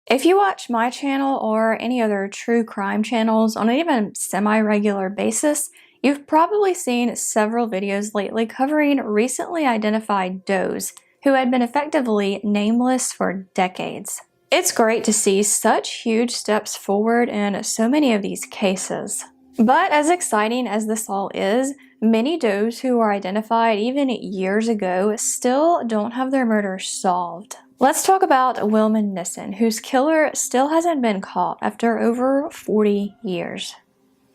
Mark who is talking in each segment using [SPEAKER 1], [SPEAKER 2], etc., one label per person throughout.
[SPEAKER 1] If you watch my channel or any other true crime channels on an even semi-regular basis, you've probably seen several videos lately covering recently identified does who had been effectively nameless for decades. It's great to see such huge steps forward in so many of these cases. But as exciting as this all is, many does who were identified even years ago still don't have their murders solved. Let's talk about Wilma Nissen, whose killer still hasn't been caught after over 40 years.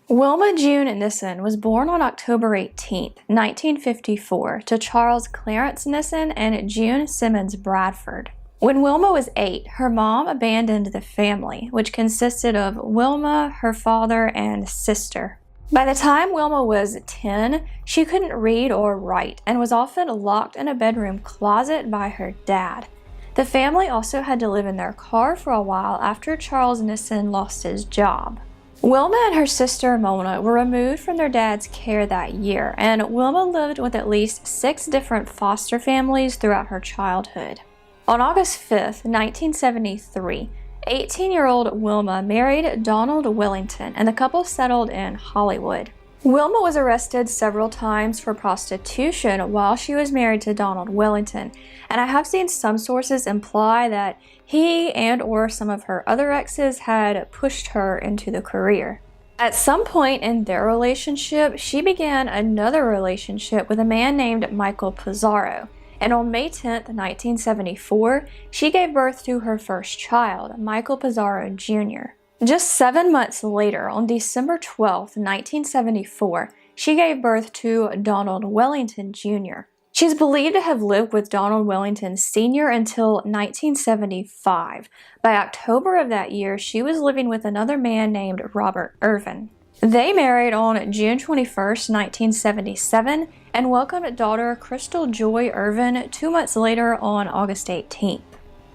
[SPEAKER 1] Wilma June Nissen was born on October 18, 1954, to Charles Clarence Nissen and June Simmons Bradford. When Wilma was 8, her mom abandoned the family, which consisted of Wilma, her father, and sister. By the time Wilma was 10, she couldn't read or write and was often locked in a bedroom closet by her dad. The family also had to live in their car for a while after Charles Nissen lost his job. Wilma and her sister Mona were removed from their dad's care that year, and Wilma lived with at least 6 different foster families throughout her childhood. On August 5, 1973, 18-year-old Wilma married Donald Wellington, and the couple settled in Hollywood. Wilma was arrested several times for prostitution while she was married to Donald Wellington, and I have seen some sources imply that he and/or some of her other exes had pushed her into the career. At some point in their relationship, she began another relationship with a man named Michael Pizarro, and on May 10, 1974, she gave birth to her first child, Michael Pizarro Jr. Just 7 months later, on December 12, 1974, she gave birth to Donald Wellington Jr. She's believed to have lived with Donald Wellington Sr. until 1975. By October of that year, she was living with another man named Robert Irvin. They married on June 21, 1977, and welcomed daughter Crystal Joy Irvin 2 months later on August 18th.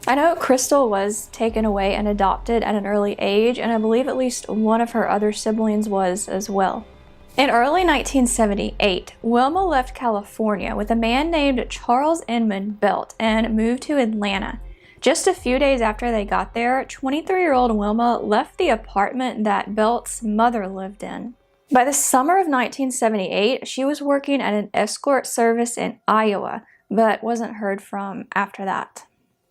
[SPEAKER 1] I know Crystal was taken away and adopted at an early age, and I believe at least one of her other siblings was as well. In early 1978, Wilma left California with a man named Charles Inman Belt and moved to Atlanta. Just a few days after they got there, 23-year-old Wilma left the apartment that Belt's mother lived in. By the summer of 1978, she was working at an escort service in Iowa, but wasn't heard from after that.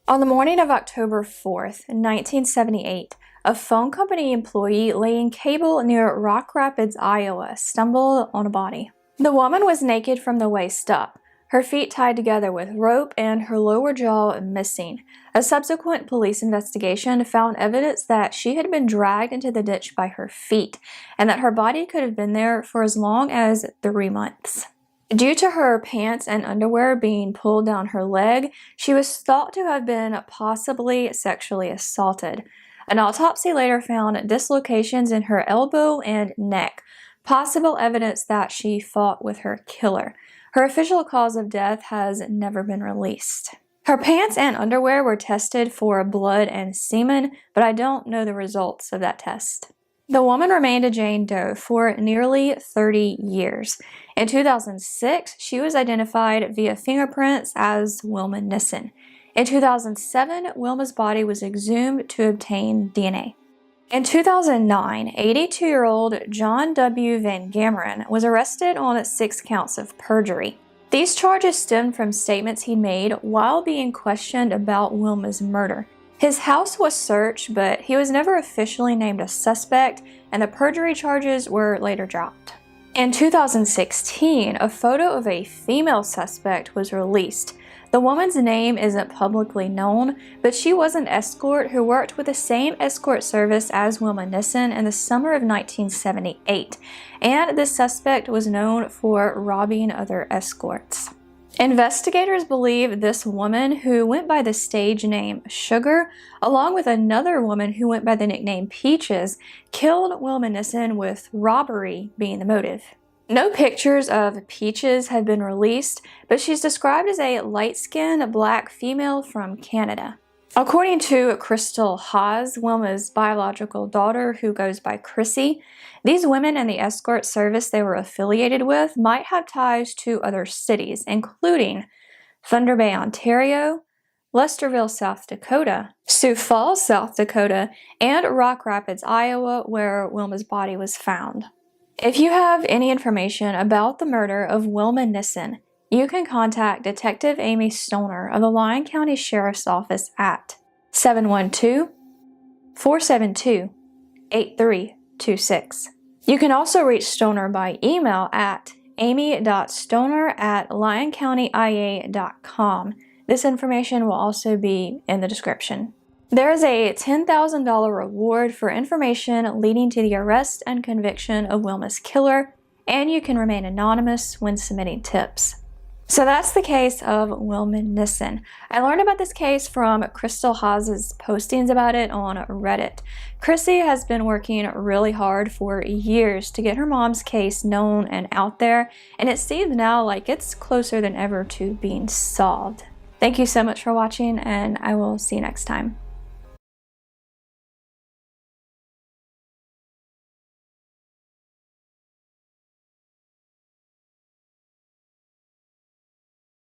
[SPEAKER 1] On the morning of October 4th, 1978, a phone company employee laying cable near Rock Rapids, Iowa, stumbled on a body. The woman was naked from the waist up, her feet tied together with rope and her lower jaw missing. A subsequent police investigation found evidence that she had been dragged into the ditch by her feet, and that her body could have been there for as long as 3 months. Due to her pants and underwear being pulled down her leg, she was thought to have been possibly sexually assaulted. An autopsy later found dislocations in her elbow and neck, possible evidence that she fought with her killer. Her official cause of death has never been released. Her pants and underwear were tested for blood and semen, but I don't know the results of that test. The woman remained a Jane Doe for nearly 30 years. In 2006, she was identified via fingerprints as Wilma Nissen. In 2007, Wilma's body was exhumed to obtain DNA. In 2009, 82-year-old John W. Van Gameren was arrested on 6 counts of perjury. These charges stemmed from statements he made while being questioned about Wilma's murder. His house was searched, but he was never officially named a suspect, and the perjury charges were later dropped. In 2016, a photo of a female suspect was released. The woman's name isn't publicly known, but she was an escort who worked with the same escort service as Wilma Nissen in the summer of 1978, and the suspect was known for robbing other escorts. Investigators believe this woman, who went by the stage name Sugar, along with another woman who went by the nickname Peaches, killed Wilma Nissen, with robbery being the motive. No pictures of Peaches have been released, but she's described as a light-skinned black female from Canada. According to Crystal Haas, Wilma's biological daughter, who goes by Krissi, these women and the escort service they were affiliated with might have ties to other cities, including Thunder Bay, Ontario, Lesterville, South Dakota, Sioux Falls, South Dakota, and Rock Rapids, Iowa, where Wilma's body was found. If you have any information about the murder of Wilma Nissen, you can contact Detective Amy Stoner of the Lyon County Sheriff's Office at 712-472-8326. You can also reach Stoner by email at amy.stoner@lyoncountyia.com. This information will also be in the description. There is a $10,000 reward for information leading to the arrest and conviction of Wilma's killer, and you can remain anonymous when submitting tips. So that's the case of Wilma Nissen. I learned about this case from Crystal Haas's postings about it on Reddit. Krissi has been working really hard for years to get her mom's case known and out there, and it seems now like it's closer than ever to being solved. Thank you so much for watching, and I will see you next time.